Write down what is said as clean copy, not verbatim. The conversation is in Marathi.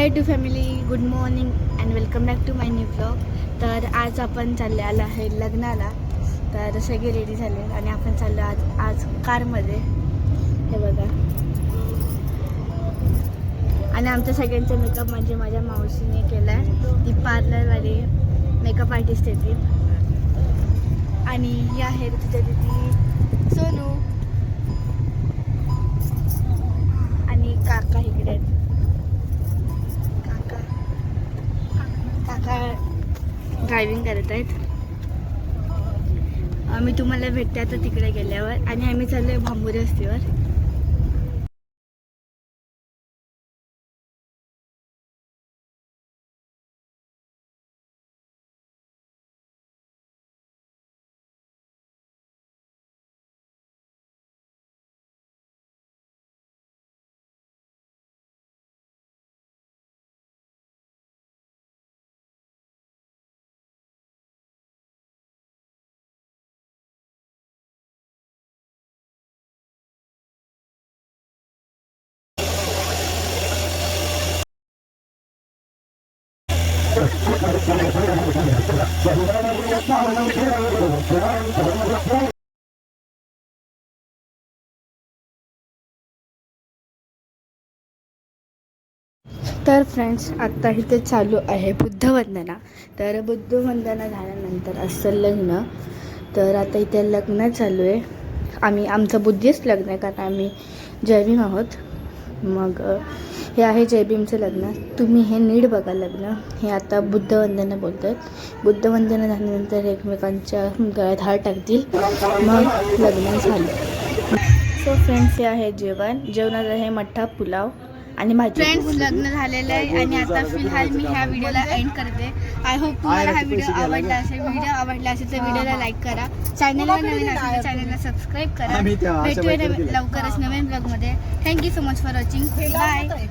High to family, good morning and welcome back to my new blog. तर आज आपण चालले आलो आहे लग्नाला. तर सगळे रेडी झाले आणि आपण चाललो आज कारमध्ये. हे बघा. आणि आमच्या सगळ्यांचा मेकअप म्हणजे माझ्या मावशीने केला आहे. ती पार्लरवाली मेकअप आर्टिस्ट आहे ती. आणि ही आहे तिच्या दिदी सोनू आणि काका इकडे आहेत. काका ड्रायव्हिंग करत आहेत. मी तुम्हाला भेटते आता तिकडे गेल्यावर. आणि आम्ही चाललोय भांबुरी वस्तीवर. तर फ्रेंड्स, आत्ता इथे चालू आहे बुद्धवंदना. तर बुद्धवंदना झाल्यानंतर असं लग्न. तर आता इथे लग्न चालू आहे. आमचं बुद्धिस्ट लग्न आहे, कारण आम्ही जैविम आहोत. मग हे आहे जयभीमचं लग्न. तुम्ही हे नीट बघा लग्न. हे आता बुद्धवंदना बोलतात. बुद्धवंदना झाल्यानंतर एकमेकांच्या गळ्यात हार टाकतील, मग लग्न झालं. सो फ्रेंड्स, हे आहे जेवणात आहे मठ्ठा, पुलाव आणि भाजी. फ्रेंड्स, लग्न झालेलं आहे आणि आता फिलहाल मी ह्या व्हिडिओला एंड करते. आय होप तुम्हाला हा व्हिडिओ आवडला असेल. आवडला असेल तर व्हिडिओला लाईक करा. चॅनलवर नवीन असेल तर चॅनलला सबस्क्राईब करा. भेटूया लवकरच नवीन ब्लॉगमध्ये. Thank you so much for watching. Bye.